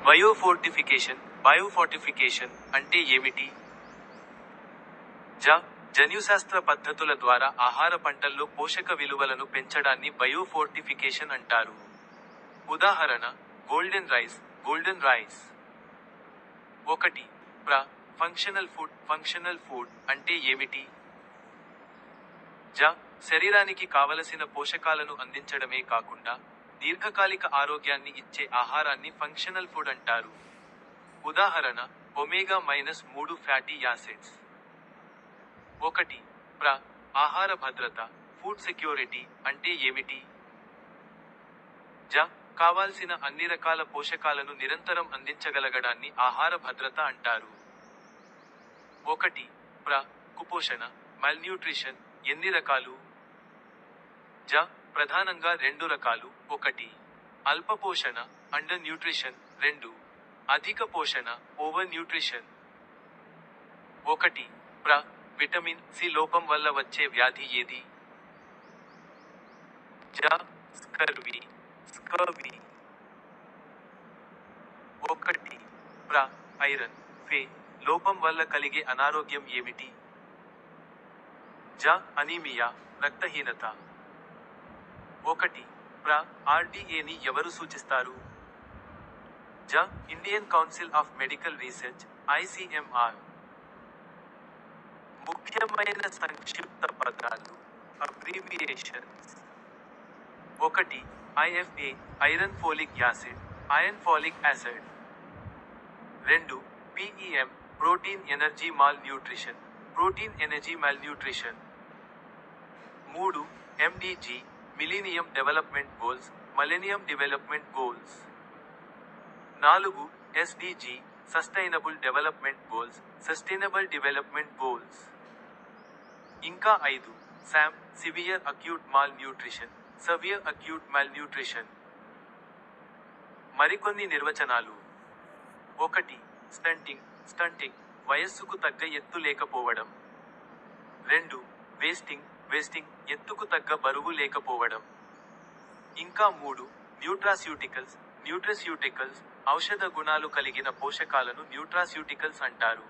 Biofortification అంటే ఏమిటి? జన్యుశాస్త్ర పద్ధతుల ద్వారా ఆహార పంటల్లో పోషక విలువలను పెంచడాన్ని బయోఫోర్టిఫికేషన్ అంటారు. ఉదాహరణ: గోల్డెన్ రైస్. 1. ఫంక్షనల్ ఫుడ్ అంటే ఏమిటి? శరీరానికి కావలసిన పోషకాలను అందించడమే కాకుండా దీర్ఘకాలిక ఆరోగ్యాన్ని ఇచ్చే ఆహారాన్ని ఫంక్షనల్ ఫుడ్ అంటారు. ఉదాహరణ: ఒమేగా-3 ఫ్యాటీ యాసిడ్స్. 1. ఆహార భద్రత ఫుడ్ సెక్యూరిటీ అంటే ఏమిటి? కావాల్సిన అన్ని రకాల పోషకాలను నిరంతరం అందించగలగడాన్ని ఆహార భద్రత అంటారు. 1. కుపోషణ మల్న్యూట్రిషన్ ఎన్ని రకాలు? ప్రధానంగా 2 రకాలు. 1. అల్పపోషణ అండర్ న్యూట్రిషన్. 2. అధిక పోషణ ఓవర్ న్యూట్రిషన్. 1. విటమిన్ సి లోపం వల్ల వచ్చే వ్యాధి ఏది? స్కర్వీ. 1. ఐరన్ ఫే లోపం వల్ల కలిగే అనారోగ్యం ఏమిటి? అనీమియా రక్తహీనత. 1. ఆర్డీఏని ఎవరు సూచిస్తారు? Indian council of medical research ICMR. ముఖ్యమైన సంక్షిప్త పదాలు abbreviations. 1. IFA iron folic acid iron folic acid. 2. PEM protein energy malnutrition protein energy malnutrition. 3. MDG millennium development goals millennium development goals. 4. SDG sustainable development goals sustainable development goals. ఇంకా 5. SAM severe acute malnutrition severe acute malnutrition. మరికొన్ని నిర్వచనాలు. 1. Stunting వయస్సుకు తగ్గ ఎత్తు లేకపోవడం. 2. Wasting ఎత్తుకు తగ్గ బరువు లేకపోవడం. ఇంకా 3. న్యూట్రాస్యూటికల్స్ ఔషధ గుణాలు కలిగిన పోషకాలను న్యూట్రాస్యూటికల్స్ అంటారు.